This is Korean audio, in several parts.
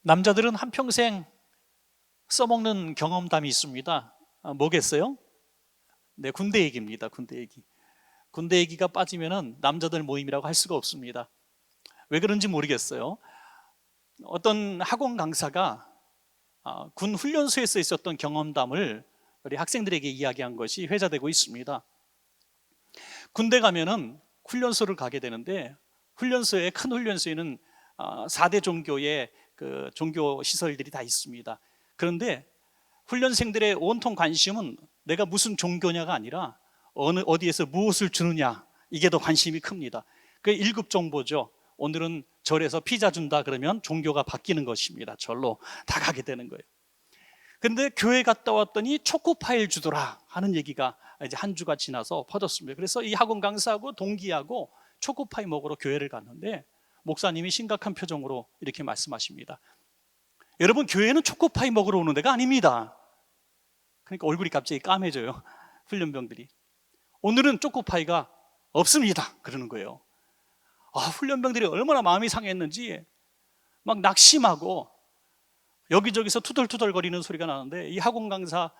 남자들은 한평생 써먹는 경험담이 있습니다. 뭐겠어요? 네, 군대 얘기입니다. 군대 얘기. 군대 얘기가 빠지면은 남자들 모임이라고 할 수가 없습니다. 왜 그런지 모르겠어요. 어떤 학원 강사가 군 훈련소에서 있었던 경험담을 우리 학생들에게 이야기한 것이 회자되고 있습니다. 군대 가면은 훈련소를 가게 되는데, 훈련소에, 큰 훈련소에는 4대 종교의 그 종교 시설들이 다 있습니다. 그런데 훈련생들의 온통 관심은 내가 무슨 종교냐가 아니라 어디에서 무엇을 주느냐, 이게 더 관심이 큽니다. 그게 1급 정보죠. 오늘은 절에서 피자 준다 그러면 종교가 바뀌는 것입니다. 절로 다 가게 되는 거예요. 근데 교회 갔다 왔더니 초코파이를 주더라 하는 얘기가 이제 한 주가 지나서 퍼졌습니다. 그래서 이 학원 강사하고 동기하고 초코파이 먹으러 교회를 갔는데, 목사님이 심각한 표정으로 이렇게 말씀하십니다. 여러분, 교회는 초코파이 먹으러 오는 데가 아닙니다. 그러니까 얼굴이 갑자기 까매져요. 훈련병들이. 오늘은 초코파이가 없습니다 그러는 거예요. 훈련병들이 얼마나 마음이 상했는지 막 낙심하고 여기저기서 투덜투덜거리는 소리가 나는데, 이 학원 강사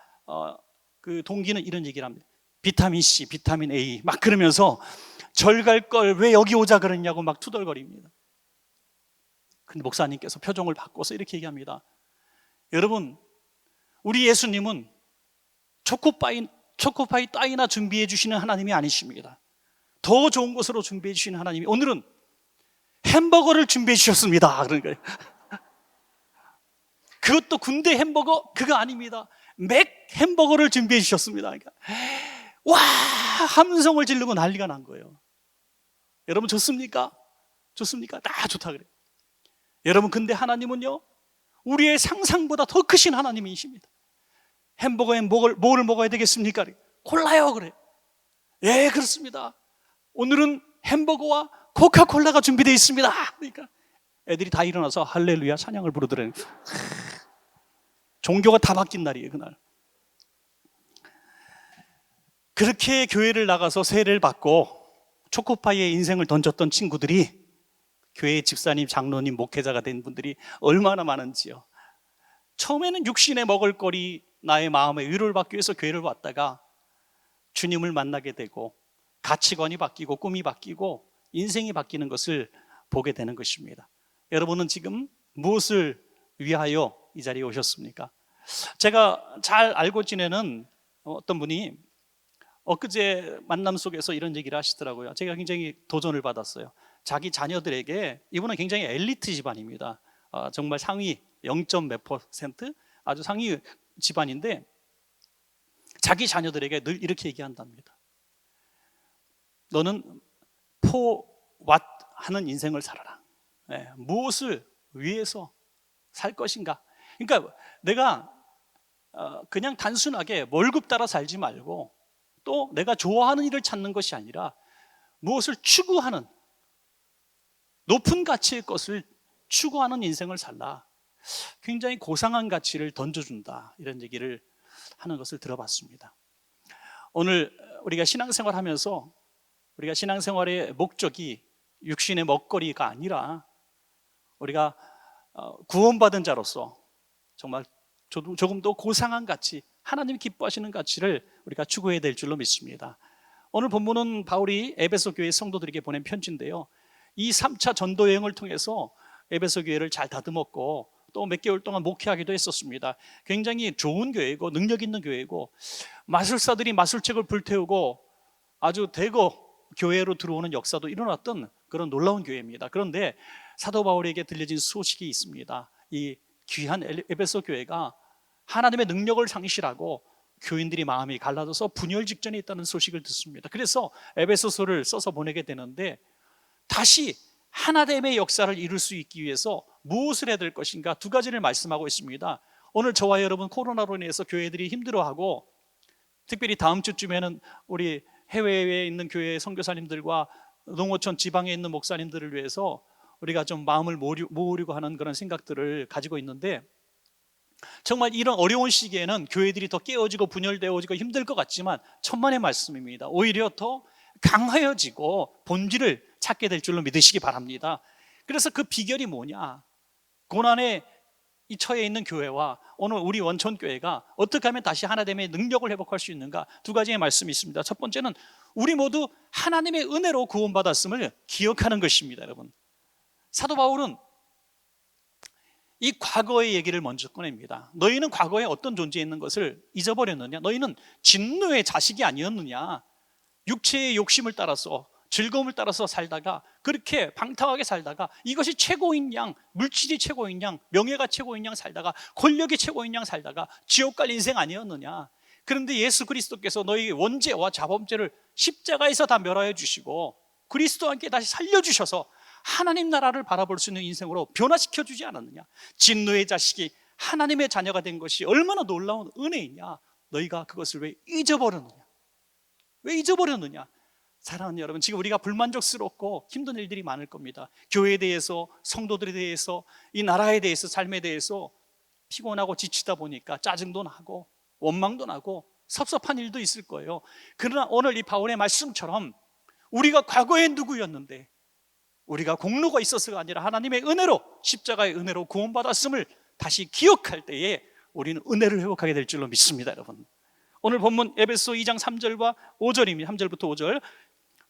그 동기는 이런 얘기를 합니다. 비타민 C, 비타민 A 막 그러면서 절 갈 걸 왜 여기 오자 그랬냐고 막 투덜거립니다. 근데 목사님께서 표정을 바꿔서 이렇게 얘기합니다. 여러분, 우리 예수님은 초코파이 따위나 준비해 주시는 하나님이 아니십니다. 더 좋은 것으로 준비해 주시는 하나님이 오늘은 햄버거를 준비해 주셨습니다. 그러니까 그것도 군대 햄버거 그거 아닙니다. 맥 햄버거를 준비해 주셨습니다. 그러니까 와, 함성을 지르고 난리가 난 거예요. 여러분, 좋습니까? 좋습니까? 다 좋다 그래요. 여러분, 근데 하나님은요, 우리의 상상보다 더 크신 하나님이십니다. 햄버거에 뭘 먹어야 되겠습니까? 콜라요 그래요. 예, 그렇습니다. 오늘은 햄버거와 코카콜라가 준비되어 있습니다. 그러니까 애들이 다 일어나서 할렐루야 찬양을 부르더래요. 종교가 다 바뀐 날이에요, 그날. 그렇게 교회를 나가서 세례를 받고 초코파이에 인생을 던졌던 친구들이 교회 집사님, 장로님, 목회자가 된 분들이 얼마나 많은지요. 처음에는 육신의 먹을거리, 나의 마음의 위로를 받기 위해서 교회를 왔다가 주님을 만나게 되고 가치관이 바뀌고 꿈이 바뀌고 인생이 바뀌는 것을 보게 되는 것입니다. 여러분은 지금 무엇을 위하여 이 자리에 오셨습니까? 제가 잘 알고 지내는 어떤 분이 엊그제 만남 속에서 이런 얘기를 하시더라고요. 제가 굉장히 도전을 받았어요. 자기 자녀들에게, 이분은 굉장히 엘리트 집안입니다. 정말 상위 0점 몇 %, 아주 상위 집안인데 자기 자녀들에게 늘 이렇게 얘기한답니다. 너는 포왓 하는 인생을 살아라. 무엇을 위해서 살 것인가? 그러니까 내가 그냥 단순하게 월급 따라 살지 말고 또 내가 좋아하는 일을 찾는 것이 아니라 무엇을 추구하는, 높은 가치의 것을 추구하는 인생을 살라. 굉장히 고상한 가치를 던져준다, 이런 얘기를 하는 것을 들어봤습니다. 오늘 우리가 신앙생활 하면서 우리가 신앙생활의 목적이 육신의 먹거리가 아니라 우리가 구원받은 자로서 정말 조금 더 고상한 가치, 하나님이 기뻐하시는 가치를 우리가 추구해야 될 줄로 믿습니다. 오늘 본문은 바울이 에베소 교회 성도들에게 보낸 편지인데요, 이 3차 전도 여행을 통해서 에베소 교회를 잘 다듬었고 또 몇 개월 동안 목회하기도 했었습니다. 굉장히 좋은 교회고 능력 있는 교회고 마술사들이 마술책을 불태우고 아주 대거 교회로 들어오는 역사도 일어났던 그런 놀라운 교회입니다. 그런데 사도 바울에게 들려진 소식이 있습니다. 이 귀한 에베소 교회가 하나님의 능력을 상실하고 교인들이 마음이 갈라져서 분열 직전에 있다는 소식을 듣습니다. 그래서 에베소서를 써서 보내게 되는데, 다시 하나됨의 역사를 이룰 수 있기 위해서 무엇을 해야 될 것인가, 두 가지를 말씀하고 있습니다. 오늘 저와 여러분 코로나로 인해서 교회들이 힘들어하고, 특별히 다음 주쯤에는 우리 해외에 있는 교회 선교사님들과 농어촌 지방에 있는 목사님들을 위해서 우리가 좀 마음을 모으려고 하는 그런 생각들을 가지고 있는데, 정말 이런 어려운 시기에는 교회들이 더 깨어지고 분열되어지고 힘들 것 같지만 천만의 말씀입니다. 오히려 더 강하여지고 본질을 찾게 될 줄로 믿으시기 바랍니다. 그래서 그 비결이 뭐냐? 고난의 이 처해 있는 교회와 오늘 우리 원천교회가 어떻게 하면 다시 하나됨의 능력을 회복할 수 있는가, 두 가지의 말씀이 있습니다. 첫 번째는 우리 모두 하나님의 은혜로 구원받았음을 기억하는 것입니다. 여러분, 사도 바울은 이 과거의 얘기를 먼저 꺼냅니다. 너희는 과거에 어떤 존재였는 것을 잊어버렸느냐? 너희는 진노의 자식이 아니었느냐? 육체의 욕심을 따라서, 즐거움을 따라서 살다가, 그렇게 방탕하게 살다가, 이것이 최고인 양, 물질이 최고인 양, 명예가 최고인 양 살다가, 권력이 최고인 양 살다가 지옥 갈 인생 아니었느냐? 그런데 예수 그리스도께서 너희 원죄와 자범죄를 십자가에서 다 멸하여 주시고 그리스도와 함께 다시 살려주셔서 하나님 나라를 바라볼 수 있는 인생으로 변화시켜 주지 않았느냐? 진노의 자식이 하나님의 자녀가 된 것이 얼마나 놀라운 은혜이냐? 너희가 그것을 왜 잊어버렸느냐? 왜 잊어버렸느냐? 사랑하는 여러분, 지금 우리가 불만족스럽고 힘든 일들이 많을 겁니다. 교회에 대해서, 성도들에 대해서, 이 나라에 대해서, 삶에 대해서 피곤하고 지치다 보니까 짜증도 나고 원망도 나고 섭섭한 일도 있을 거예요. 그러나 오늘 이 바울의 말씀처럼 우리가 과거에 누구였는데, 우리가 공로가 있어서가 아니라 하나님의 은혜로, 십자가의 은혜로 구원받았음을 다시 기억할 때에 우리는 은혜를 회복하게 될 줄로 믿습니다. 여러분, 오늘 본문 에베소 2장 3절과 5절입니다. 3절부터 5절.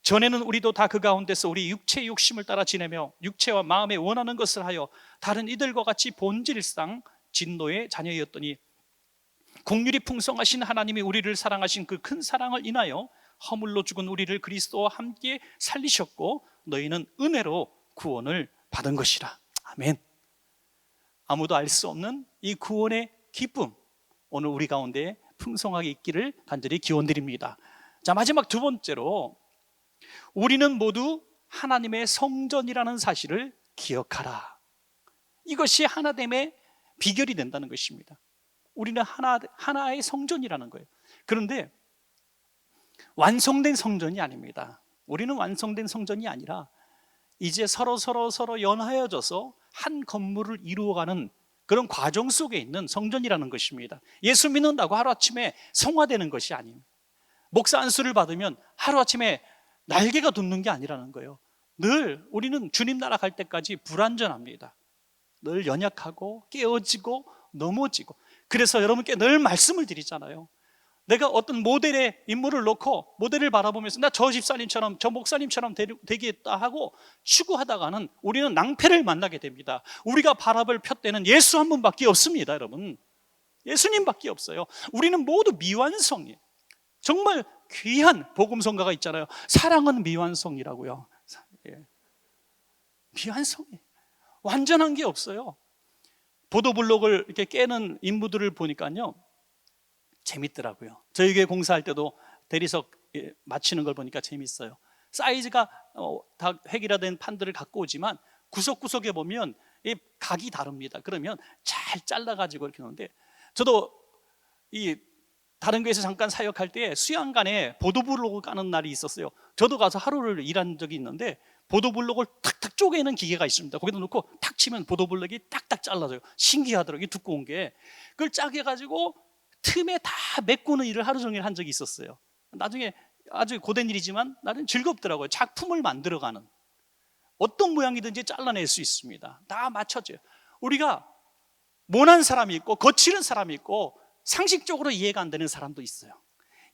전에는 우리도 다 그 가운데서 우리 육체의 욕심을 따라 지내며 육체와 마음에 원하는 것을 하여 다른 이들과 같이 본질상 진노의 자녀였더니 긍휼이 풍성하신 하나님이 우리를 사랑하신 그 큰 사랑을 인하여 허물로 죽은 우리를 그리스도와 함께 살리셨고 너희는 은혜로 구원을 받은 것이라. 아멘. 아무도 알 수 없는 이 구원의 기쁨, 오늘 우리 가운데 풍성하게 있기를 간절히 기원드립니다. 자, 마지막 두 번째로, 우리는 모두 하나님의 성전이라는 사실을 기억하라. 이것이 하나됨의 비결이 된다는 것입니다. 우리는 하나의 성전이라는 거예요. 그런데 완성된 성전이 아닙니다. 우리는 완성된 성전이 아니라 이제 서로 연하여져서 한 건물을 이루어가는 그런 과정 속에 있는 성전이라는 것입니다. 예수 믿는다고 하루아침에 성화되는 것이 아닙니다. 목사 안수를 받으면 하루아침에 날개가 돋는 게 아니라는 거예요. 늘 우리는 주님 나라 갈 때까지 불완전합니다. 늘 연약하고 깨어지고 넘어지고. 그래서 여러분께 늘 말씀을 드리잖아요. 내가 어떤 모델의 인물을 놓고 모델을 바라보면서 나 저 집사님처럼, 저 목사님처럼 되겠다 하고 추구하다가는 우리는 낭패를 만나게 됩니다. 우리가 바라볼 푯대는 예수 한 분밖에 없습니다. 여러분, 예수님밖에 없어요. 우리는 모두 미완성이에요. 정말 귀한 복음성가가 있잖아요. 사랑은 미완성이라고요. 미완성이에요. 완전한 게 없어요. 보도블록을 이렇게 깨는 인부들을 보니까요, 재밌더라고요. 저희 교회 공사할 때도 대리석 맞추는 걸 보니까 재밌어요. 사이즈가 다 획일화된 판들을 갖고 오지만 구석구석에 보면 이 각이 다릅니다. 그러면 잘 잘라가지고 이렇게 놓는데, 저도 이 다른 교회에서 잠깐 사역할 때 수양간에 보도블록을 까는 날이 있었어요. 저도 가서 하루를 일한 적이 있는데 보도블록을 탁탁 쪼개는 기계가 있습니다. 거기다 놓고 탁 치면 보도블록이 딱딱 잘라져요. 신기하더라고요. 두꺼운 게. 그걸 짜게 가지고 틈에 다 메꾸는 일을 하루 종일 한 적이 있었어요. 나중에 아주 고된 일이지만 나는 즐겁더라고요. 작품을 만들어가는, 어떤 모양이든지 잘라낼 수 있습니다. 다 맞춰져요. 우리가 모난 사람이 있고 거칠은 사람이 있고 상식적으로 이해가 안 되는 사람도 있어요.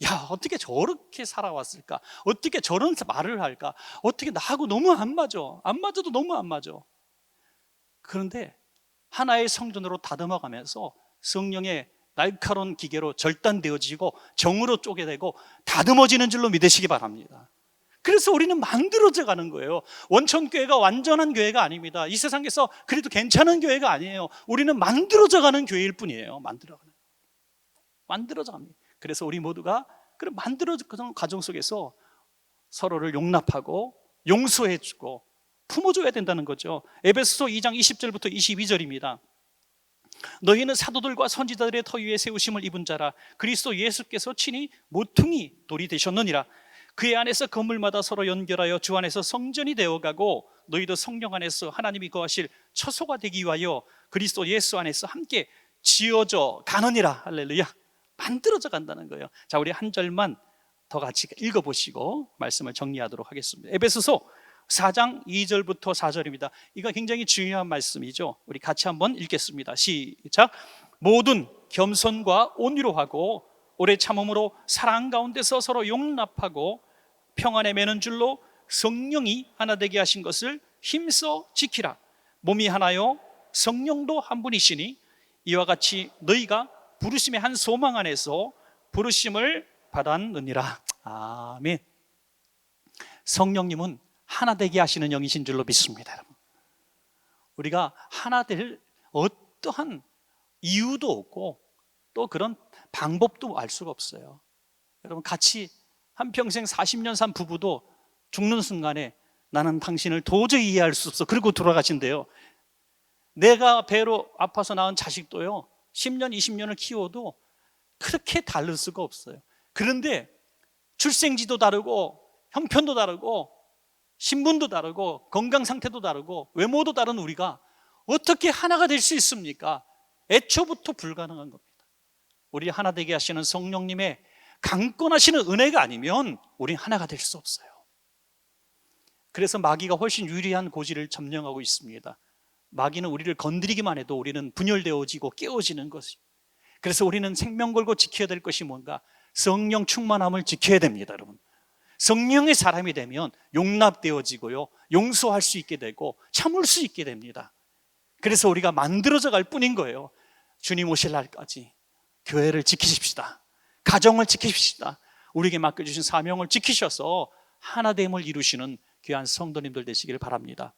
야, 어떻게 저렇게 살아왔을까? 어떻게 저런 말을 할까? 어떻게 나하고 너무 안 맞아. 안 맞아도 너무 안 맞아. 그런데 하나의 성전으로 다듬어가면서 성령의 날카로운 기계로 절단되어지고 정으로 쪼개되고 다듬어지는 줄로 믿으시기 바랍니다. 그래서 우리는 만들어져 가는 거예요. 원천교회가 완전한 교회가 아닙니다. 이 세상에서 그래도 괜찮은 교회가 아니에요. 우리는 만들어져 가는 교회일 뿐이에요. 만들어져 갑니다. 그래서 우리 모두가 그런 만들어지는 과정 속에서 서로를 용납하고 용서해주고 품어줘야 된다는 거죠. 에베소서 2장 20절부터 22절입니다. 너희는 사도들과 선지자들의 터 위에 세우심을 입은 자라. 그리스도 예수께서 친히 모퉁이 돌이 되셨느니라. 그의 안에서 건물마다 서로 연결하여 주 안에서 성전이 되어가고 너희도 성령 안에서 하나님이 거하실 처소가 되기 위하여 그리스도 예수 안에서 함께 지어져 가느니라. 할렐루야. 만들어져 간다는 거예요. 자, 우리 한 절만 더 같이 읽어보시고 말씀을 정리하도록 하겠습니다. 에베소서 4장 2절부터 4절입니다. 이거 굉장히 중요한 말씀이죠. 우리 같이 한번 읽겠습니다. 시작. 모든 겸손과 온유로 하고 오래 참음으로 사랑 가운데서 서로 용납하고 평안에 매는 줄로 성령이 하나 되게 하신 것을 힘써 지키라. 몸이 하나요 성령도 한 분이시니 이와 같이 너희가 부르심의 한 소망 안에서 부르심을 받았느니라. 아멘. 성령님은 하나 되게 하시는 영이신 줄로 믿습니다. 여러분, 우리가 하나 될 어떠한 이유도 없고 또 그런 방법도 알 수가 없어요. 여러분, 같이 한평생 40년 산 부부도 죽는 순간에 나는 당신을 도저히 이해할 수 없어 그러고 돌아가신대요. 내가 배로 아파서 낳은 자식도요 10년 20년을 키워도 그렇게 다를 수가 없어요. 그런데 출생지도 다르고 형편도 다르고 신분도 다르고 건강 상태도 다르고 외모도 다른 우리가 어떻게 하나가 될 수 있습니까? 애초부터 불가능한 겁니다. 우리 하나 되게 하시는 성령님의 강권하시는 은혜가 아니면 우리 하나가 될 수 없어요. 그래서 마귀가 훨씬 유리한 고지를 점령하고 있습니다. 마귀는 우리를 건드리기만 해도 우리는 분열되어지고 깨어지는 것이. 그래서 우리는 생명 걸고 지켜야 될 것이 뭔가? 성령 충만함을 지켜야 됩니다. 여러분, 성령의 사람이 되면 용납되어지고요 용서할 수 있게 되고 참을 수 있게 됩니다. 그래서 우리가 만들어져 갈 뿐인 거예요. 주님 오실 날까지 교회를 지키십시다. 가정을 지키십시다. 우리에게 맡겨주신 사명을 지키셔서 하나됨을 이루시는 귀한 성도님들 되시기를 바랍니다.